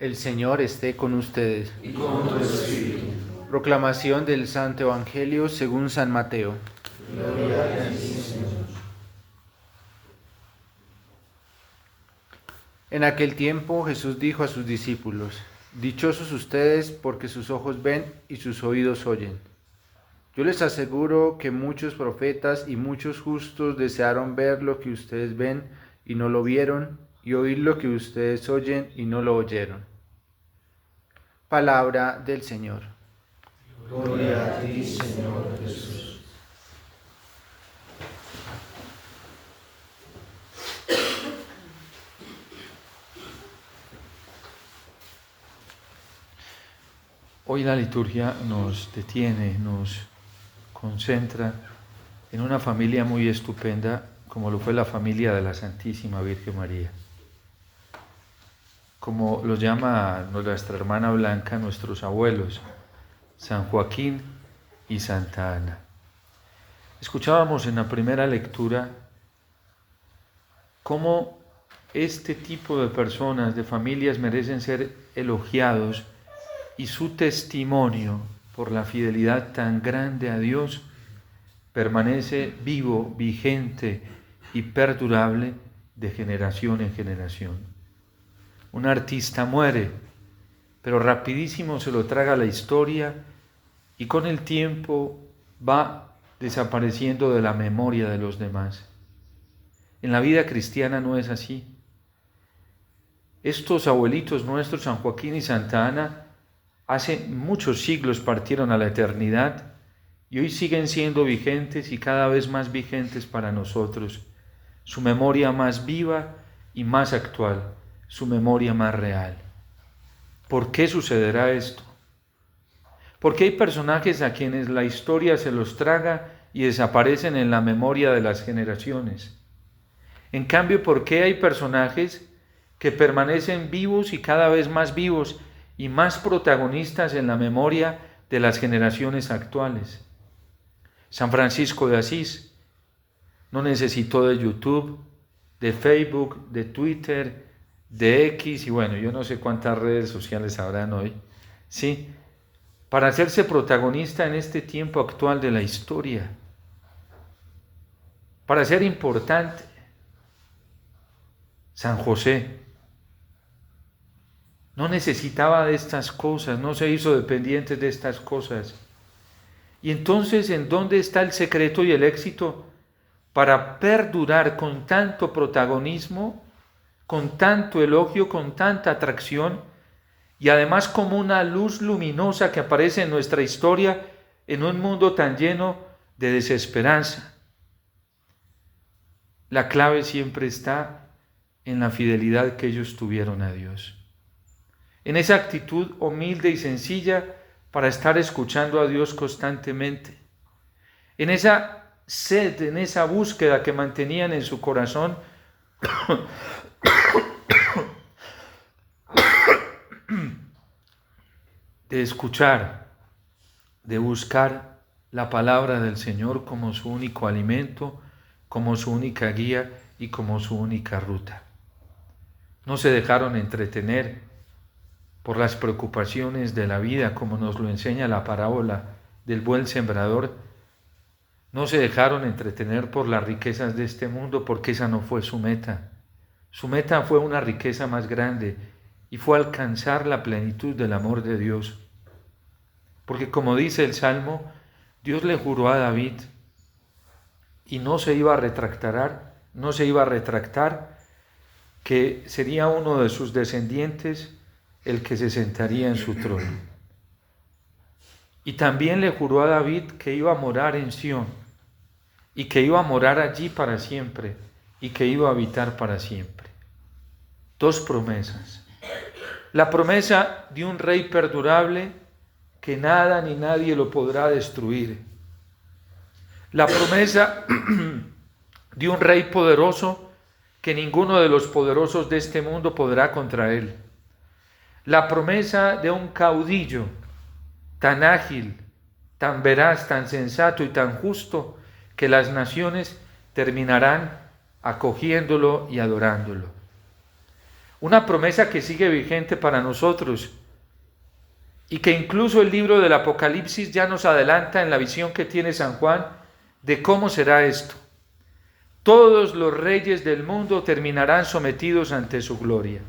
El Señor esté con ustedes. Y con tu espíritu. Proclamación del Santo Evangelio según San Mateo. Gloria a ti, Señor. En aquel tiempo Jesús dijo a sus discípulos: Dichosos ustedes porque sus ojos ven y sus oídos oyen. Yo les aseguro que muchos profetas y muchos justos desearon ver lo que ustedes ven y no lo vieron, y oír lo que ustedes oyen y no lo oyeron. Palabra del Señor. Gloria a ti, Señor Jesús. Hoy la liturgia nos detiene, nos concentra en una familia muy estupenda, como lo fue la familia de la Santísima Virgen María. Como lo llama nuestra hermana Blanca, nuestros abuelos, San Joaquín y Santa Ana. Escuchábamos en la primera lectura cómo este tipo de personas, de familias, merecen ser elogiados y su testimonio por la fidelidad tan grande a Dios permanece vivo, vigente y perdurable de generación en generación. Un artista muere, pero rapidísimo se lo traga la historia y con el tiempo va desapareciendo de la memoria de los demás. En la vida cristiana no es así. Estos abuelitos nuestros, San Joaquín y Santa Ana, hace muchos siglos partieron a la eternidad y hoy siguen siendo vigentes y cada vez más vigentes para nosotros. Su memoria más viva y más actual, su memoria más real. ¿Por qué sucederá esto? Porque hay personajes a quienes la historia se los traga y desaparecen en la memoria de las generaciones. En cambio, ¿por qué hay personajes que permanecen vivos y cada vez más vivos y más protagonistas en la memoria de las generaciones actuales? San Francisco de Asís no necesitó de YouTube, de Facebook, de Twitter, de X y bueno, yo no sé cuántas redes sociales habrán hoy, ¿sí? Para hacerse protagonista en este tiempo actual de la historia, para ser importante. San José no necesitaba de estas cosas, no se hizo dependiente de estas cosas. Y entonces, ¿en dónde está el secreto y el éxito para perdurar con tanto protagonismo, con tanto elogio, con tanta atracción y además como una luz luminosa que aparece en nuestra historia en un mundo tan lleno de desesperanza? La clave siempre está en la fidelidad que ellos tuvieron a Dios, en esa actitud humilde y sencilla para estar escuchando a Dios constantemente, en esa sed, en esa búsqueda que mantenían en su corazón de escuchar, de buscar la palabra del Señor como su único alimento, como su única guía y como su única ruta. No se dejaron entretener por las preocupaciones de la vida, como nos lo enseña la parábola del buen sembrador. No se dejaron entretener por las riquezas de este mundo, porque esa no fue su meta. Su meta fue una riqueza más grande y fue alcanzar la plenitud del amor de Dios. Porque como dice el Salmo, Dios le juró a David y no se iba a retractar, que sería uno de sus descendientes el que se sentaría en su trono. Y también le juró a David que iba a morar en Sión y que iba a morar allí para siempre y que iba a habitar para siempre. Dos promesas. La promesa de un rey perdurable que nada ni nadie lo podrá destruir. La promesa de un rey poderoso que ninguno de los poderosos de este mundo podrá contra él. La promesa de un caudillo tan ágil, tan veraz, tan sensato y tan justo que las naciones terminarán acogiéndolo y adorándolo. Una promesa que sigue vigente para nosotros y que incluso el libro del Apocalipsis ya nos adelanta en la visión que tiene San Juan de cómo será esto. Todos los reyes del mundo terminarán sometidos ante su gloria.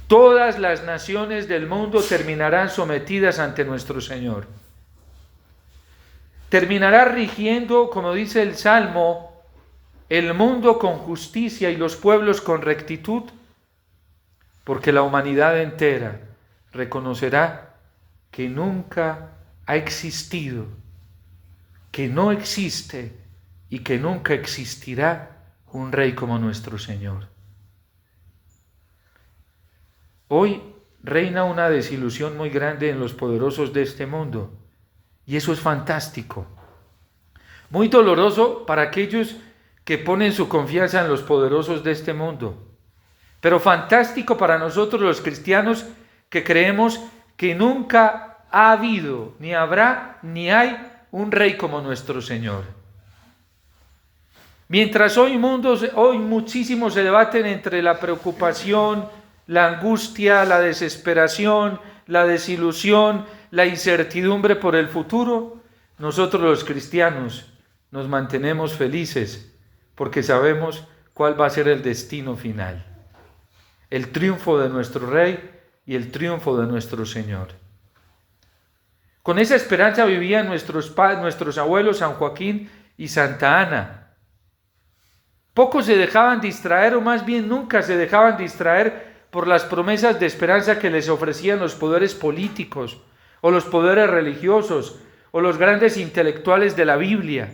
Todas las naciones del mundo terminarán sometidas ante nuestro Señor. Terminará rigiendo, como dice el Salmo, el mundo con justicia y los pueblos con rectitud, porque la humanidad entera reconocerá que nunca ha existido, que no existe y que nunca existirá un rey como nuestro Señor. Hoy reina una desilusión muy grande en los poderosos de este mundo, y eso es fantástico. Muy doloroso para aquellos que ponen su confianza en los poderosos de este mundo, pero fantástico para nosotros los cristianos que creemos que nunca ha habido, ni habrá, ni hay un rey como nuestro Señor. Mientras hoy muchísimos se debaten entre la preocupación, la angustia, la desesperación, la desilusión, la incertidumbre por el futuro, nosotros los cristianos nos mantenemos felices porque sabemos cuál va a ser el destino final. El triunfo de nuestro Rey y el triunfo de nuestro Señor. Con esa esperanza vivían nuestros abuelos San Joaquín y Santa Ana. Pocos se dejaban distraer, o más bien nunca se dejaban distraer por las promesas de esperanza que les ofrecían los poderes políticos, o los poderes religiosos, o los grandes intelectuales de la Biblia.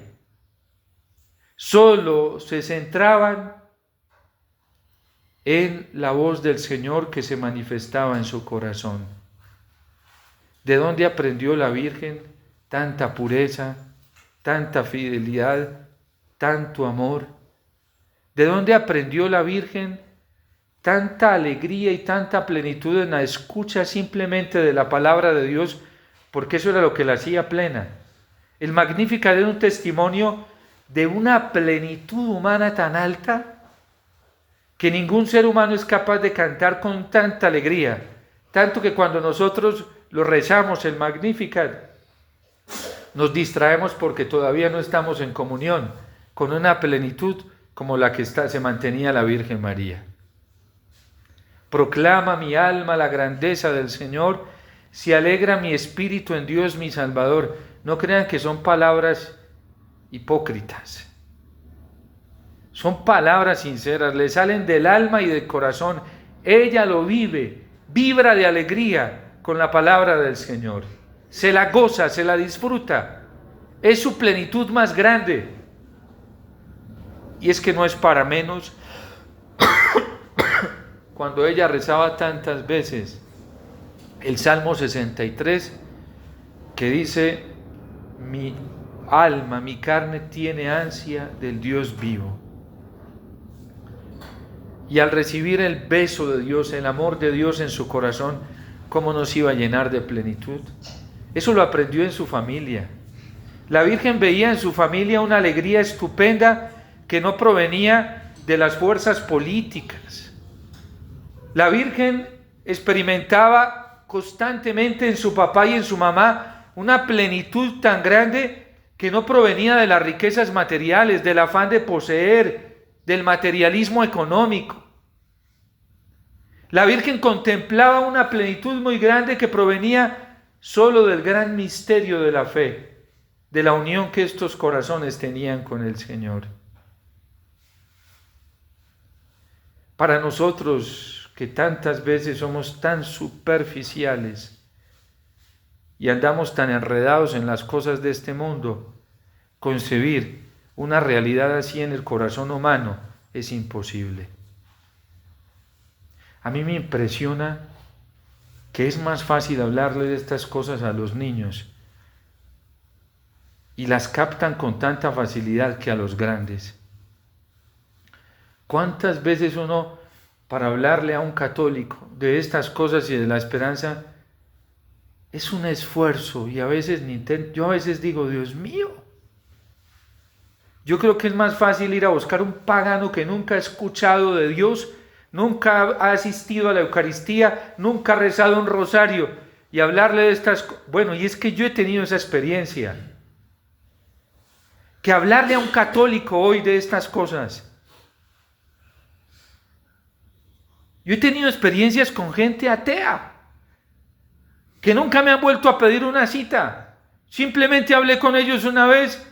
Solo se centraban en la voz del Señor que se manifestaba en su corazón. ¿De dónde aprendió la Virgen tanta pureza, tanta fidelidad, tanto amor? ¿De dónde aprendió la Virgen tanta alegría y tanta plenitud en la escucha simplemente de la palabra de Dios? Porque eso era lo que la hacía plena. El Magnificat era un testimonio de una plenitud humana tan alta que ningún ser humano es capaz de cantar con tanta alegría, tanto que cuando nosotros lo rezamos el Magnificat, nos distraemos porque todavía no estamos en comunión con una plenitud como la que se mantenía la Virgen María. Proclama mi alma la grandeza del Señor, se alegra mi espíritu en Dios mi Salvador. No crean que son palabras hipócritas. Son palabras sinceras, le salen del alma y del corazón. Ella lo vive, vibra de alegría con la palabra del Señor. Se la goza, se la disfruta. Es su plenitud más grande. Y es que no es para menos cuando ella rezaba tantas veces el Salmo 63, que dice: mi alma, mi carne tiene ansia del Dios vivo. Y al recibir el beso de Dios, el amor de Dios en su corazón, ¿cómo nos iba a llenar de plenitud? Eso lo aprendió en su familia. La Virgen veía en su familia una alegría estupenda que no provenía de las fuerzas políticas. La Virgen experimentaba constantemente en su papá y en su mamá una plenitud tan grande que no provenía de las riquezas materiales, del afán de poseer, del materialismo económico. La Virgen contemplaba una plenitud muy grande que provenía solo del gran misterio de la fe, de la unión que estos corazones tenían con el Señor. Para nosotros, que tantas veces somos tan superficiales y andamos tan enredados en las cosas de este mundo, concebir una realidad así en el corazón humano es imposible. A mí me impresiona que es más fácil hablarle de estas cosas a los niños y las captan con tanta facilidad que a los grandes. ¿Cuántas veces uno, para hablarle a un católico de estas cosas y de la esperanza, es un esfuerzo? Y a veces yo a veces digo, Dios mío, yo creo que es más fácil ir a buscar un pagano que nunca ha escuchado de Dios nunca ha asistido a la Eucaristía, nunca ha rezado un rosario y hablarle de estas cosas. Bueno, y es que yo he tenido esa experiencia. Que hablarle a un católico hoy de estas cosas. Yo he tenido experiencias con gente atea que nunca me han vuelto a pedir una cita. Simplemente hablé con ellos una vez,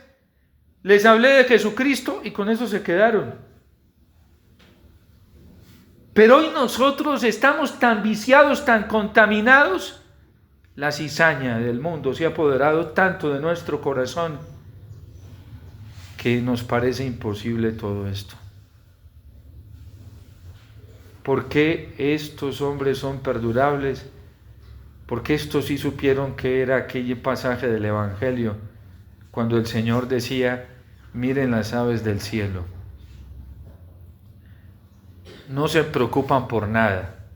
les hablé de Jesucristo y con eso se quedaron. Pero hoy nosotros estamos tan viciados, tan contaminados, la cizaña del mundo se ha apoderado tanto de nuestro corazón que nos parece imposible todo esto. ¿Por qué estos hombres son perdurables? Porque estos sí supieron que era aquel pasaje del Evangelio, cuando el Señor decía, miren las aves del cielo. No se preocupan por nada.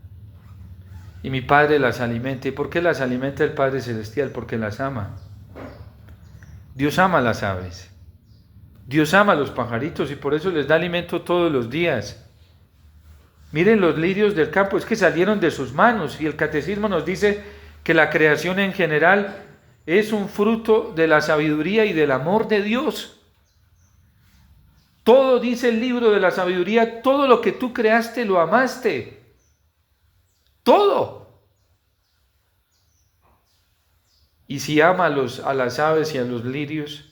Y mi Padre las alimenta. ¿Y por qué las alimenta el Padre Celestial? Porque las ama. Dios ama a las aves. Dios ama a los pajaritos y por eso les da alimento todos los días. Miren los lirios del campo, es que salieron de sus manos y el catecismo nos dice que la creación en general es un fruto de la sabiduría y del amor de Dios. Todo dice el libro de la sabiduría, todo lo que tú creaste lo amaste. Todo. Y si ama a las aves y a los lirios,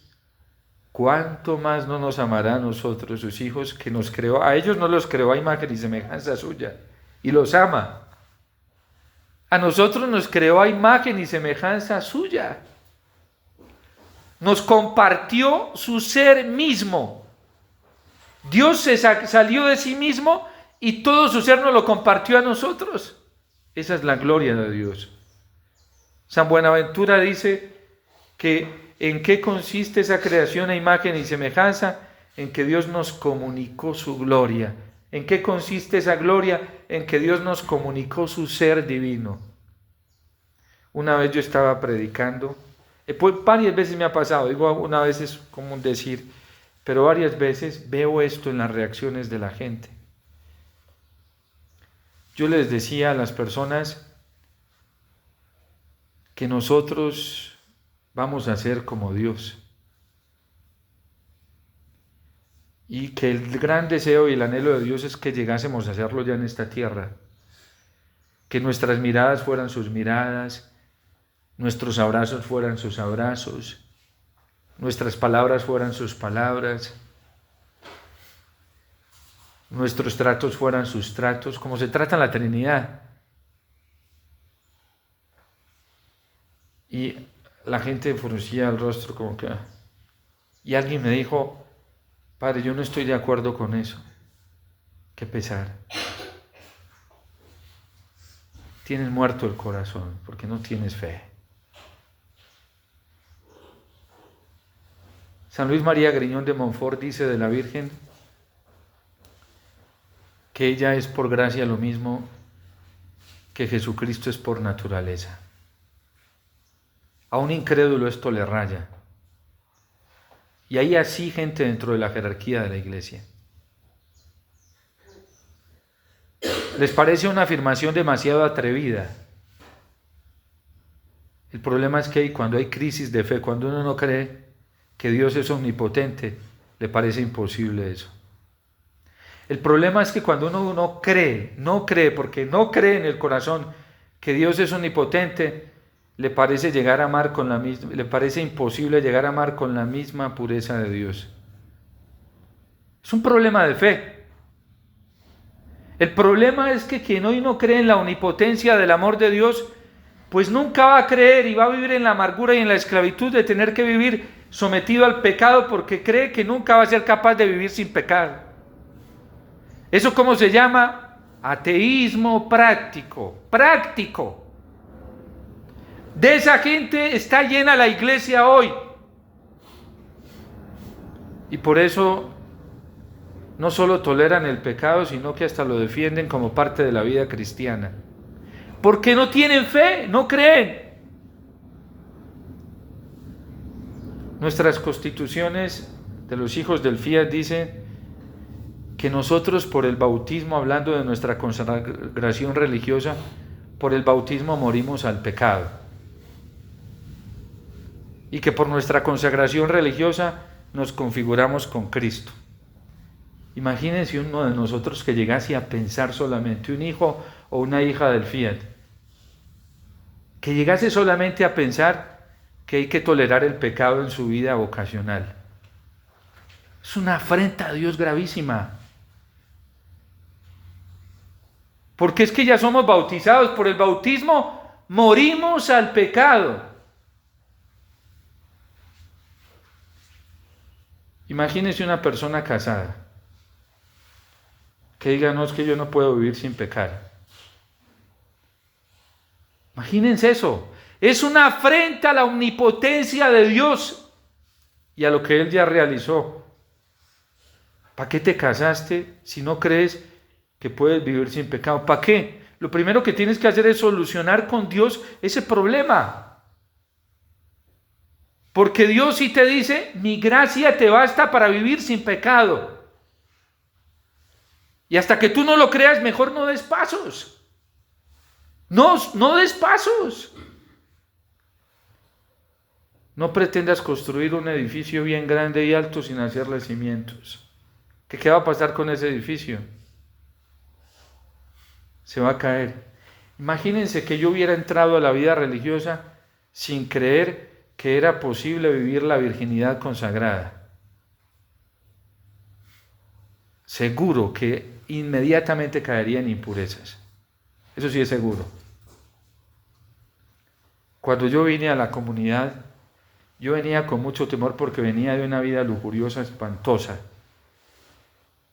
¿cuánto más no nos amará a nosotros, sus hijos, que nos creó? A ellos no los creó a imagen y semejanza suya, y los ama. A nosotros nos creó a imagen y semejanza suya. Nos compartió su ser mismo. Dios se salió de sí mismo y todo su ser nos lo compartió a nosotros. Esa es la gloria de Dios. San Buenaventura dice que ¿en qué consiste esa creación a imagen y semejanza? En que Dios nos comunicó su gloria. ¿En qué consiste esa gloria? En que Dios nos comunicó su ser divino. Una vez yo estaba predicando, varias veces me ha pasado, digo una vez es común decir, pero varias veces veo esto en las reacciones de la gente. Yo les decía a las personas que nosotros vamos a ser como Dios. Y que el gran deseo y el anhelo de Dios es que llegásemos a hacerlo ya en esta tierra. Que nuestras miradas fueran sus miradas, nuestros abrazos fueran sus abrazos, nuestras palabras fueran sus palabras, nuestros tratos fueran sus tratos, como se trata en la Trinidad. Y la gente fruncía el rostro como que... Y alguien me dijo, Padre, yo no estoy de acuerdo con eso. Qué pesar. Tienes muerto el corazón porque no tienes fe. San Luis María Griñón de Montfort dice de la Virgen que ella es por gracia lo mismo que Jesucristo es por naturaleza. A un incrédulo esto le raya. Y hay así gente dentro de la jerarquía de la Iglesia. ¿Les parece una afirmación demasiado atrevida? El problema es que cuando hay crisis de fe, cuando uno no cree que Dios es omnipotente, le parece imposible eso. El problema es que cuando uno no cree porque no cree en el corazón que Dios es omnipotente, le parece imposible llegar a amar con la misma pureza de Dios. Es un problema de fe. El problema es que quien hoy no cree en la omnipotencia del amor de Dios, pues nunca va a creer y va a vivir en la amargura y en la esclavitud de tener que vivir sometido al pecado porque cree que nunca va a ser capaz de vivir sin pecado. ¿Eso cómo se llama? Ateísmo práctico. Práctico. De esa gente está llena la iglesia hoy. Y por eso no solo toleran el pecado, sino que hasta lo defienden como parte de la vida cristiana. Porque no tienen fe, no creen. Nuestras constituciones de los hijos del Fiat dicen que nosotros por el bautismo, hablando de nuestra consagración religiosa, por el bautismo morimos al pecado. Y que por nuestra consagración religiosa nos configuramos con Cristo. Imagínense uno de nosotros que llegase a pensar solamente, un hijo o una hija del Fiat, que llegase solamente a pensar que hay que tolerar el pecado en su vida vocacional. Es una afrenta a Dios gravísima. Porque es que ya somos bautizados, por el bautismo morimos al pecado. Imagínense una persona casada que diga, no, es que yo no puedo vivir sin pecar. Imagínense eso. Es una afrenta a la omnipotencia de Dios y a lo que Él ya realizó. ¿Para qué te casaste si no crees que puedes vivir sin pecado? ¿Para qué? Lo primero que tienes que hacer es solucionar con Dios ese problema. Porque Dios sí te dice, mi gracia te basta para vivir sin pecado. Y hasta que tú no lo creas, mejor no des pasos. No des pasos. No pretendas construir un edificio bien grande y alto sin hacerle cimientos. ¿Qué va a pasar con ese edificio? Se va a caer. Imagínense que yo hubiera entrado a la vida religiosa sin creer que era posible vivir la virginidad consagrada. Seguro que inmediatamente caería en impurezas. Eso sí es seguro. Cuando yo vine a la comunidad, yo venía con mucho temor porque venía de una vida lujuriosa espantosa.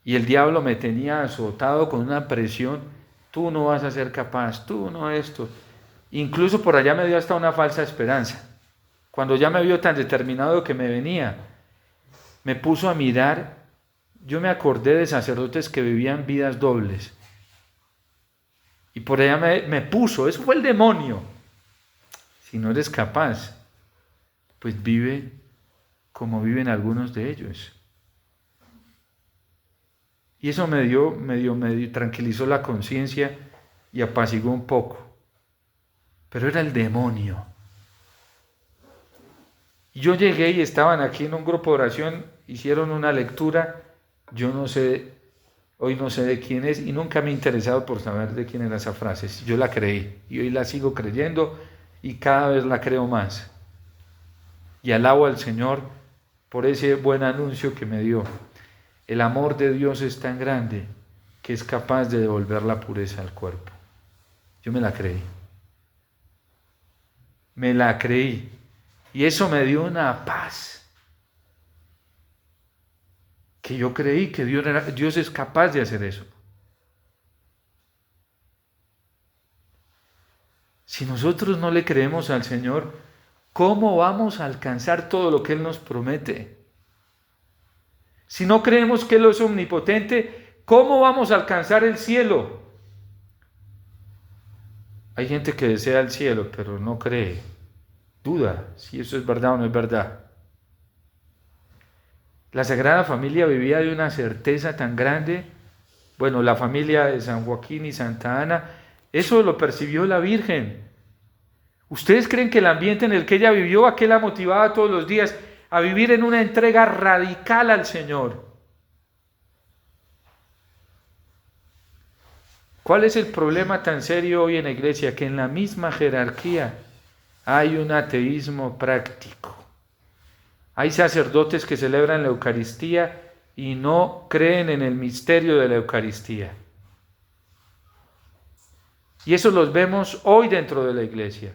Y el diablo me tenía azotado con una presión. Tú no vas a ser capaz, tú no esto. Incluso por allá me dio hasta una falsa esperanza. Cuando ya me vio tan determinado que me venía, me puso a mirar. Yo me acordé de sacerdotes que vivían vidas dobles. Y por allá me puso, eso fue el demonio. Si no eres capaz, pues vive como viven algunos de ellos. Y eso me tranquilizó la conciencia y apaciguó un poco. Pero era el demonio. Yo llegué y estaban aquí en un grupo de oración, hicieron una lectura, yo no sé, hoy no sé de quién es y nunca me he interesado por saber de quién era esa frase. Yo la creí y hoy la sigo creyendo y cada vez la creo más. Y alabo al Señor por ese buen anuncio que me dio. El amor de Dios es tan grande que es capaz de devolver la pureza al cuerpo. Yo me la creí. Me la creí. Y eso me dio una paz. Que yo creí que Dios es capaz de hacer eso. Si nosotros no le creemos al Señor, ¿cómo vamos a alcanzar todo lo que Él nos promete? Si no creemos que Él es omnipotente, ¿cómo vamos a alcanzar el cielo? Hay gente que desea el cielo, pero no cree. Duda si eso es verdad o no es verdad. La Sagrada Familia vivía de una certeza tan grande. Bueno, la familia de San Joaquín y Santa Ana, eso lo percibió la Virgen. ¿Ustedes creen que el ambiente en el que ella vivió, a qué la motivaba todos los días? A vivir en una entrega radical al Señor. ¿Cuál es el problema tan serio hoy en la iglesia? Que en la misma jerarquía hay un ateísmo práctico. Hay sacerdotes que celebran la Eucaristía y no creen en el misterio de la Eucaristía. Y eso los vemos hoy dentro de la iglesia.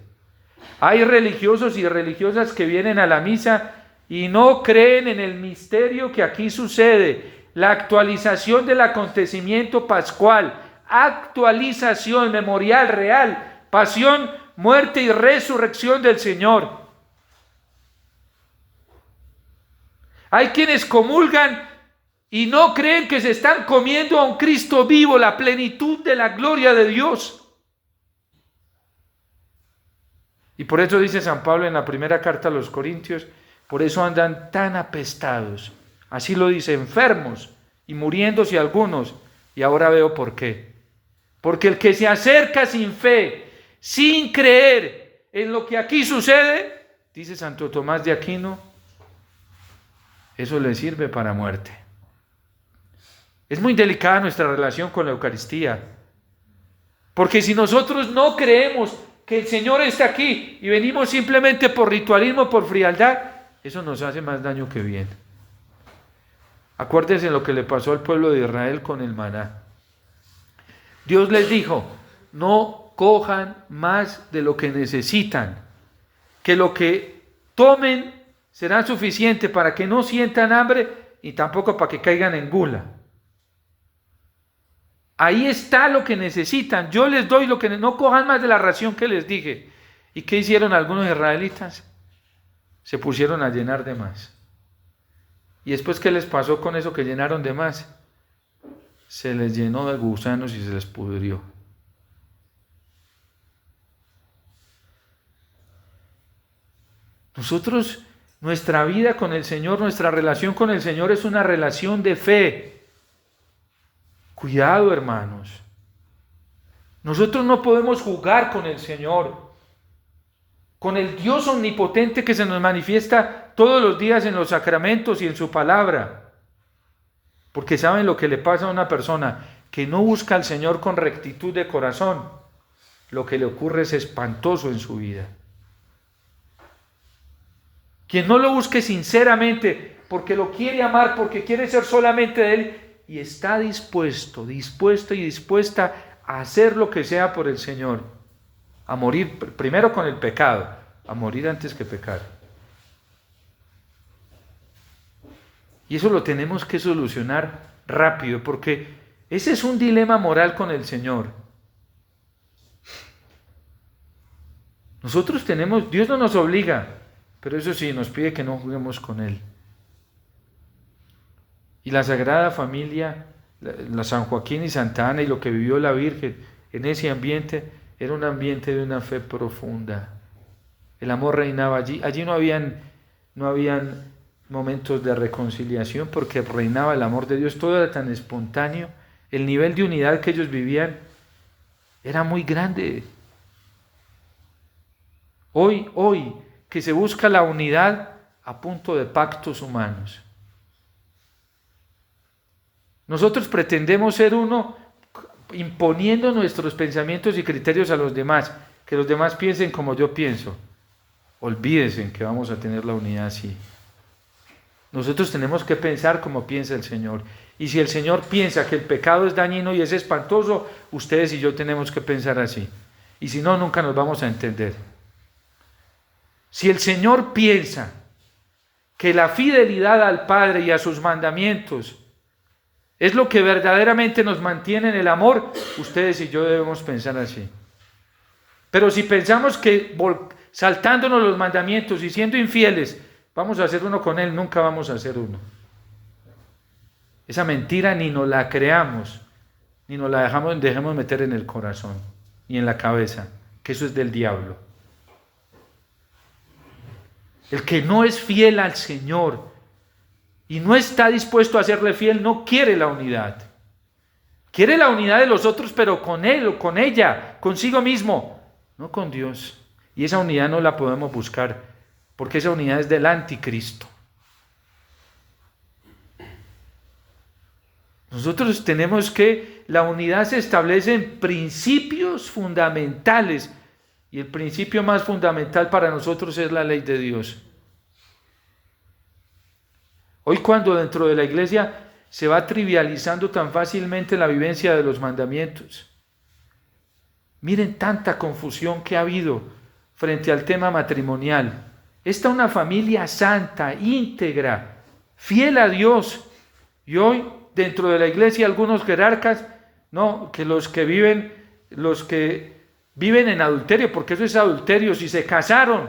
Hay religiosos y religiosas que vienen a la misa y no creen en el misterio que aquí sucede, la actualización del acontecimiento pascual, actualización memorial real, pasión, muerte y resurrección del Señor. Hay quienes comulgan y no creen que se están comiendo a un Cristo vivo, la plenitud de la gloria de Dios. Y por eso dice San Pablo en la primera carta a los Corintios, por eso andan tan apestados, así lo dice, enfermos y muriéndose algunos, y ahora veo por qué. Porque el que se acerca sin fe, sin creer en lo que aquí sucede, dice Santo Tomás de Aquino, eso le sirve para muerte. Es muy delicada nuestra relación con la Eucaristía, porque si nosotros no creemos que el Señor está aquí y venimos simplemente por ritualismo, por frialdad, eso nos hace más daño que bien. Acuérdense lo que le pasó al pueblo de Israel con el maná. Dios les dijo, no cojan más de lo que necesitan, que lo que tomen será suficiente para que no sientan hambre y tampoco para que caigan en gula. Ahí está lo que necesitan, yo les doy lo que no cojan más de la ración que les dije. ¿Y qué hicieron algunos israelitas? Se pusieron a llenar de más. ¿Y después qué les pasó con eso que llenaron de más? Se les llenó de gusanos y se les pudrió. Nosotros, nuestra vida con el Señor, nuestra relación con el Señor es una relación de fe. Cuidado, hermanos. Nosotros no podemos jugar con el Señor, con el Dios omnipotente que se nos manifiesta todos los días en los sacramentos y en su palabra. Porque saben lo que le pasa a una persona que no busca al Señor con rectitud de corazón. Lo que le ocurre es espantoso en su vida. Quien no lo busque sinceramente, porque lo quiere amar, porque quiere ser solamente de Él, y está dispuesta a hacer lo que sea por el Señor, a morir primero con el pecado, a morir antes que pecar. Y eso lo tenemos que solucionar rápido, porque ese es un dilema moral con el Señor. Nosotros tenemos, Dios no nos obliga, pero eso sí, nos pide que no juguemos con Él. Y la Sagrada Familia, la San Joaquín y Santa Ana y lo que vivió la Virgen en ese ambiente, era un ambiente de una fe profunda. El amor reinaba allí. Allí no habían momentos de reconciliación porque reinaba el amor de Dios. Todo era tan espontáneo. El nivel de unidad que ellos vivían era muy grande. Hoy que se busca la unidad a punto de pactos humanos. Nosotros pretendemos ser uno imponiendo nuestros pensamientos y criterios a los demás, que los demás piensen como yo pienso. Olvídense que vamos a tener la unidad así. Nosotros tenemos que pensar como piensa el Señor. Y si el Señor piensa que el pecado es dañino y es espantoso, ustedes y yo tenemos que pensar así. Y si no, nunca nos vamos a entender. Si el Señor piensa que la fidelidad al Padre y a sus mandamientos es lo que verdaderamente nos mantiene en el amor, ustedes y yo debemos pensar así. Pero si pensamos que saltándonos los mandamientos y siendo infieles, vamos a hacer uno con Él, nunca vamos a hacer uno. Esa mentira ni nos la creamos, ni nos la dejemos meter en el corazón, ni en la cabeza, que eso es del diablo. El que no es fiel al Señor y no está dispuesto a serle fiel, no quiere la unidad. Quiere la unidad de los otros, pero con él o con ella, consigo mismo, no con Dios. Y esa unidad no la podemos buscar, porque esa unidad es del anticristo. Nosotros tenemos que, la unidad se establece en principios fundamentales, y el principio más fundamental para nosotros es la ley de Dios. Hoy cuando dentro de la iglesia se va trivializando tan fácilmente la vivencia de los mandamientos, miren tanta confusión que ha habido frente al tema matrimonial. Esta es una familia santa, íntegra, fiel a Dios, y hoy dentro de la iglesia algunos jerarcas, no, que los que viven en adulterio, porque eso es adulterio, si se casaron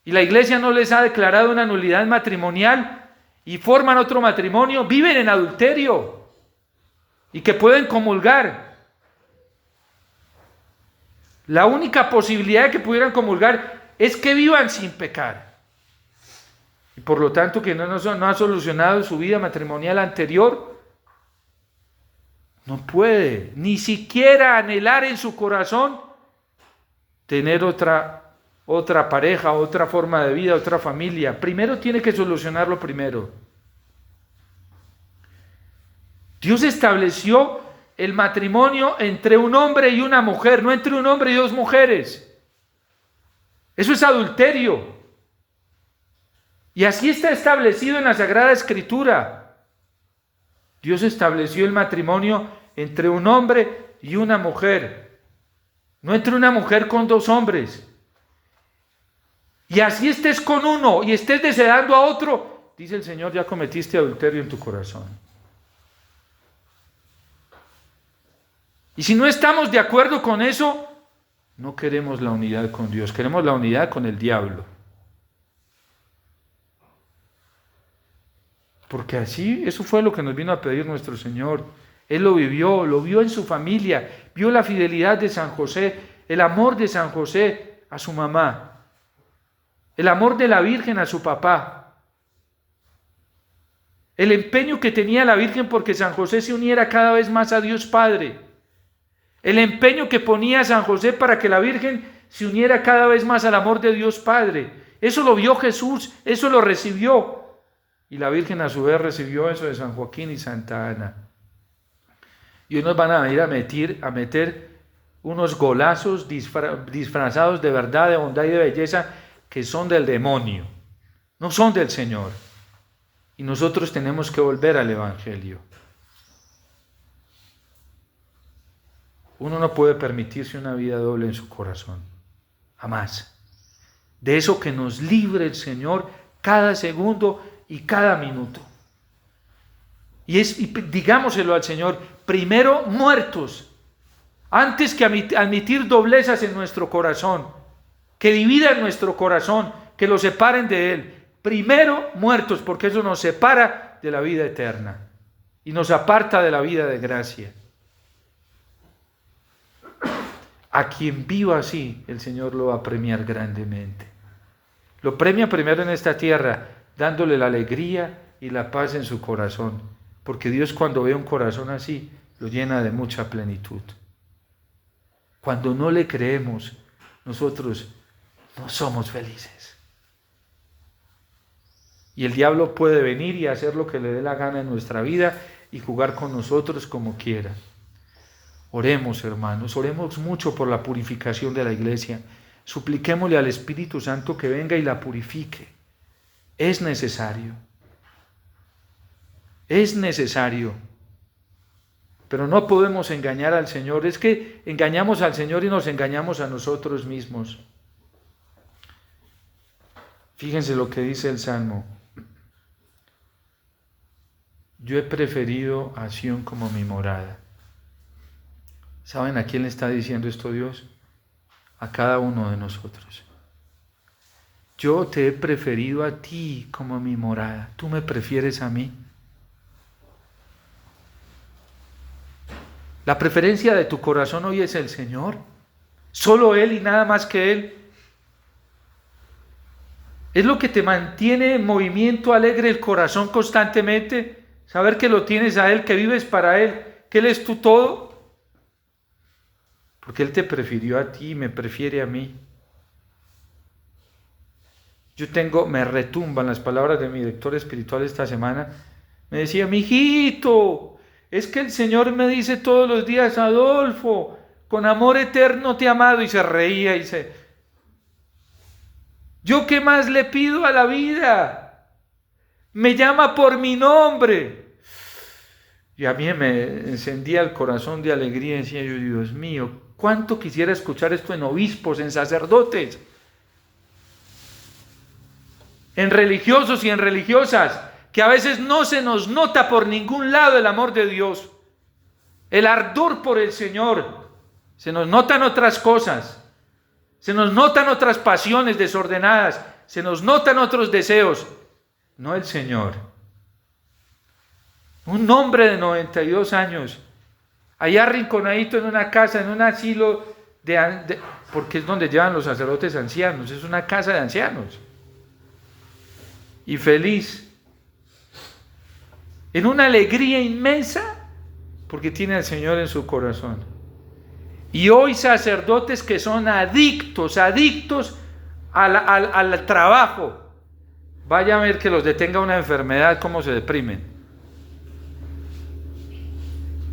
y la iglesia no les ha declarado una nulidad matrimonial y forman otro matrimonio, viven en adulterio y que pueden comulgar. La única posibilidad de que pudieran comulgar es que vivan sin pecar. Y por lo tanto que no ha solucionado su vida matrimonial anterior, No puede ni siquiera anhelar en su corazón tener otra pareja, otra forma de vida, otra familia. Primero tiene que solucionarlo primero. Dios estableció el matrimonio entre un hombre y una mujer, no entre un hombre y dos mujeres. Eso es adulterio. Y así está establecido en la Sagrada Escritura. Dios estableció el matrimonio entre un hombre y una mujer, no entre una mujer con dos hombres. Y así estés con uno y estés deseando a otro, dice el Señor, ya cometiste adulterio en tu corazón. Y si no estamos de acuerdo con eso, no queremos la unidad con Dios, queremos la unidad con el diablo. Porque así, eso fue lo que nos vino a pedir nuestro Señor. Él lo vio en su familia, vio la fidelidad de San José, el amor de San José a su mamá, el amor de la Virgen a su papá, el empeño que tenía la Virgen porque San José se uniera cada vez más a Dios Padre, el empeño que ponía San José para que la Virgen se uniera cada vez más al amor de Dios Padre. Eso lo vio Jesús, eso lo recibió. Y la Virgen a su vez recibió eso de San Joaquín y Santa Ana. Y hoy nos van a ir a meter unos golazos disfrazados de verdad, de bondad y de belleza que son del demonio, no son del Señor. Y nosotros tenemos que volver al Evangelio. Uno no puede permitirse una vida doble en su corazón, jamás. De eso que nos libre el Señor cada segundo y cada minuto. Y digámoselo al Señor, primero muertos, antes que admitir doblezas en nuestro corazón, que dividan nuestro corazón, que lo separen de Él. Primero muertos, porque eso nos separa de la vida eterna y nos aparta de la vida de gracia. A quien viva así, el Señor lo va a premiar grandemente. Lo premia primero en esta tierra, dándole la alegría y la paz en su corazón, porque Dios cuando ve un corazón así, lo llena de mucha plenitud. Cuando no le creemos, nosotros no somos felices. Y el diablo puede venir y hacer lo que le dé la gana en nuestra vida y jugar con nosotros como quiera. Oremos, hermanos, oremos mucho por la purificación de la iglesia. Supliquémosle al Espíritu Santo que venga y la purifique. Es necesario. Es necesario. Pero no podemos engañar al Señor. Es que engañamos al Señor y nos engañamos a nosotros mismos. Fíjense lo que dice el Salmo. Yo he preferido a Sión como mi morada. ¿Saben a quién le está diciendo esto Dios? A cada uno de nosotros. Yo te he preferido a ti como mi morada. ¿Tú me prefieres a mí? La preferencia de tu corazón hoy es el Señor. Solo Él y nada más que Él. Es lo que te mantiene en movimiento alegre el corazón constantemente. Saber que lo tienes a Él, que vives para Él, que Él es tu todo. Porque Él te prefirió a ti, me prefiere a mí. Me retumban las palabras de mi director espiritual esta semana. Me decía, mijito, es que el Señor me dice todos los días, Adolfo, con amor eterno te he amado. Y se reía y dice, ¿yo qué más le pido a la vida? Me llama por mi nombre. Y a mí me encendía el corazón de alegría y decía yo, Dios mío, ¿cuánto quisiera escuchar esto en obispos, en sacerdotes, en religiosos y en religiosas, que a veces no se nos nota por ningún lado el amor de Dios, el ardor por el Señor? Se nos notan otras cosas, se nos notan otras pasiones desordenadas, se nos notan otros deseos, no el Señor. Un hombre de 92 años, allá arrinconadito en una casa, en un asilo, porque es donde llevan los sacerdotes ancianos, es una casa de ancianos. Y feliz, en una alegría inmensa, porque tiene al Señor en su corazón. Y hoy sacerdotes que son adictos al trabajo, vaya a ver que los detenga una enfermedad, cómo se deprimen.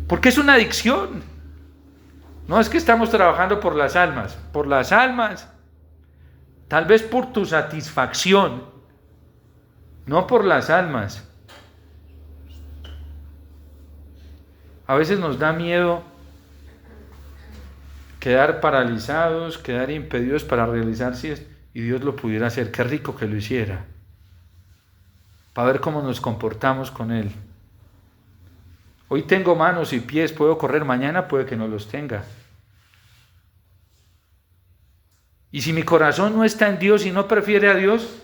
Porque es una adicción. No es que estamos trabajando por las almas, tal vez por tu satisfacción, no por las almas. A veces nos da miedo quedar paralizados, quedar impedidos para realizar si y Dios lo pudiera hacer. Qué rico que lo hiciera, para ver cómo nos comportamos con Él. Hoy tengo manos y pies, puedo correr, mañana puede que no los tenga. Y si mi corazón no está en Dios y no prefiere a Dios,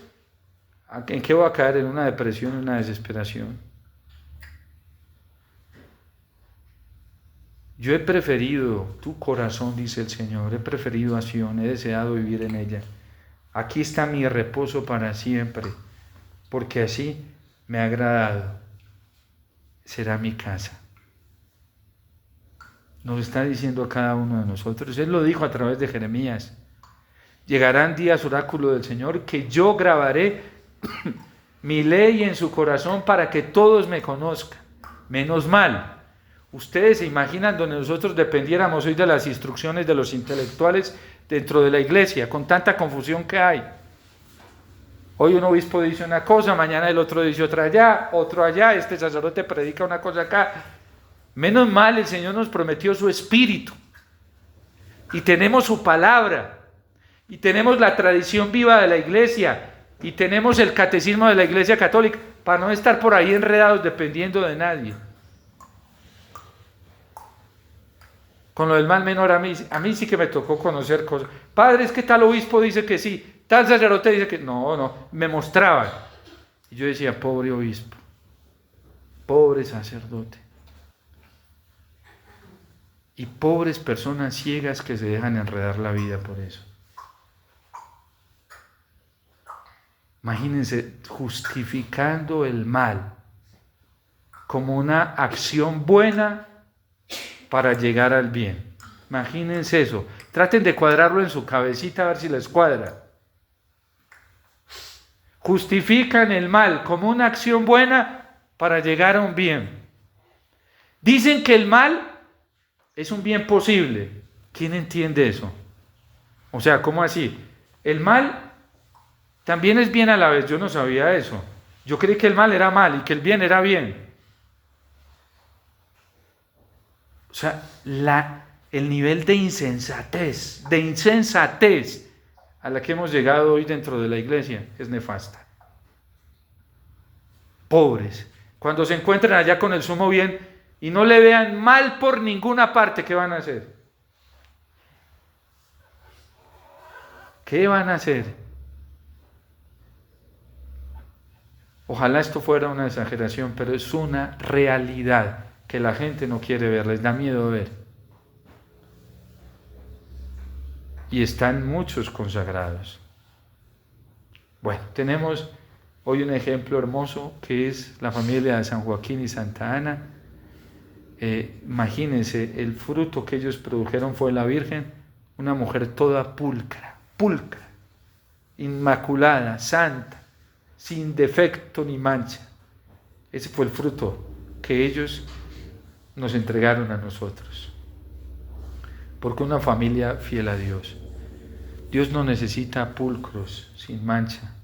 ¿en qué voy a caer? En una depresión, en una desesperación. Yo he preferido tu corazón, dice el Señor, he preferido a Sion, he deseado vivir en ella. Aquí está mi reposo para siempre, porque así me ha agradado. Será mi casa. Nos está diciendo a cada uno de nosotros. Él lo dijo a través de Jeremías. Llegarán días, oráculo del Señor, que yo grabaré mi ley en su corazón para que todos me conozcan. Menos mal. Ustedes se imaginan donde nosotros dependiéramos hoy de las instrucciones de los intelectuales dentro de la iglesia, con tanta confusión que hay. Hoy un obispo dice una cosa, mañana el otro dice otra allá, otro allá, este sacerdote predica una cosa acá. Menos mal, el Señor nos prometió su espíritu. Y tenemos su palabra. Y tenemos la tradición viva de la iglesia. Y tenemos el catecismo de la iglesia católica, para no estar por ahí enredados dependiendo de nadie. Con lo del mal menor, a mí sí que me tocó conocer cosas. Padre, es que tal obispo dice que sí, tal sacerdote dice que no, me mostraban. Y yo decía, pobre obispo, pobre sacerdote. Y pobres personas ciegas que se dejan enredar la vida por eso. Imagínense, justificando el mal como una acción buena para llegar al bien. Imagínense eso. Traten de cuadrarlo en su cabecita a ver si les cuadra. Justifican el mal como una acción buena para llegar a un bien. Dicen que el mal es un bien posible. ¿Quién entiende eso? O sea, ¿cómo así? El mal también es bien a la vez. Yo no sabía eso. Yo creí que el mal era mal y que el bien era bien. O sea, el nivel de insensatez a la que hemos llegado hoy dentro de la iglesia es nefasta. Pobres, cuando se encuentren allá con el sumo bien y no le vean mal por ninguna parte, ¿qué van a hacer? ¿Qué van a hacer? Ojalá esto fuera una exageración, pero es una realidad que la gente no quiere ver, les da miedo ver. Y están muchos consagrados. Bueno, tenemos hoy un ejemplo hermoso que es la familia de San Joaquín y Santa Ana. Imagínense, el fruto que ellos produjeron fue la Virgen, una mujer toda pulcra, inmaculada, santa, sin defecto ni mancha. Ese fue el fruto que ellos nos entregaron a nosotros. Porque una familia fiel a Dios. Dios no necesita pulcros, sin mancha.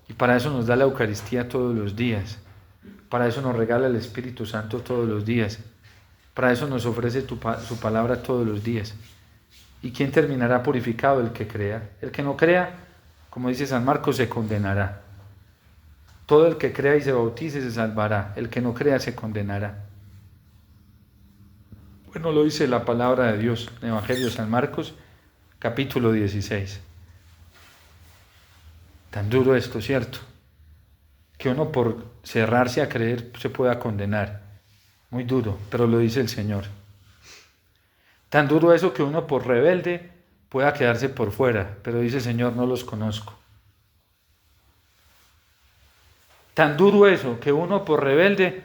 Y para eso nos da la Eucaristía todos los días. Para eso nos regala el Espíritu Santo todos los días. Para eso nos ofrece su palabra todos los días. ¿Y quién terminará purificado? El que crea. El que no crea, como dice San Marcos, se condenará. Todo el que crea y se bautice se salvará. El que no crea se condenará. Bueno, lo dice la palabra de Dios en el Evangelio de San Marcos, capítulo 16. Tan duro esto, ¿cierto? Que uno por cerrarse a creer se pueda condenar. Muy duro, pero lo dice el Señor. Tan duro eso que uno por rebelde pueda quedarse por fuera, pero dice el Señor, no los conozco. Tan duro eso que uno por rebelde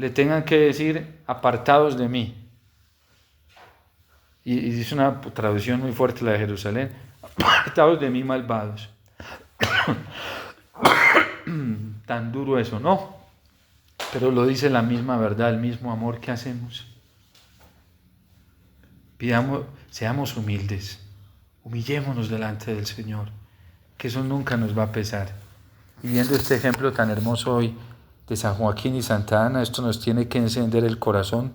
le tengan que decir apartados de mí. Y es una traducción muy fuerte la de Jerusalén, apartados de mí malvados. Tan duro eso, ¿no? Pero lo dice la misma verdad, el mismo amor que hacemos. Seamos humildes, humillémonos delante del Señor, que eso nunca nos va a pesar. Y viendo este ejemplo tan hermoso hoy de San Joaquín y Santa Ana, esto nos tiene que encender el corazón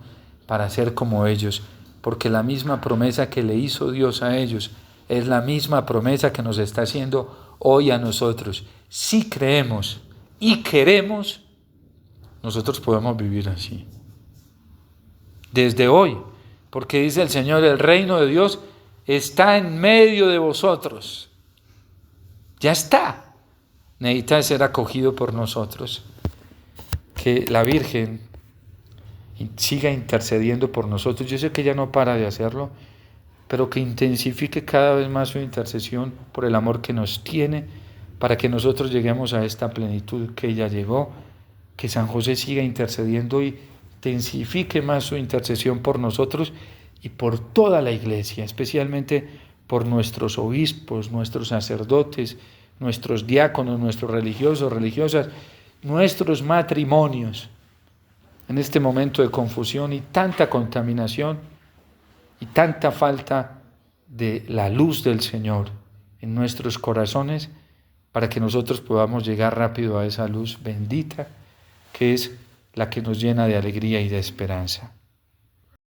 para ser como ellos, porque la misma promesa que le hizo Dios a ellos es la misma promesa que nos está haciendo hoy a nosotros. Si creemos y queremos, nosotros podemos vivir así. Desde hoy, porque dice el Señor, el reino de Dios está en medio de vosotros. Ya está. Necesita ser acogido por nosotros. Que la Virgen siga intercediendo por nosotros. Yo sé que ella no para de hacerlo, pero que intensifique cada vez más su intercesión por el amor que nos tiene, para que nosotros lleguemos a esta plenitud que ella llegó. Que San José siga intercediendo y intensifique más su intercesión por nosotros y por toda la Iglesia, especialmente por nuestros obispos, nuestros sacerdotes, nuestros diáconos, nuestros religiosos, religiosas, nuestros matrimonios. En este momento de confusión y tanta contaminación y tanta falta de la luz del Señor en nuestros corazones, para que nosotros podamos llegar rápido a esa luz bendita que es la que nos llena de alegría y de esperanza.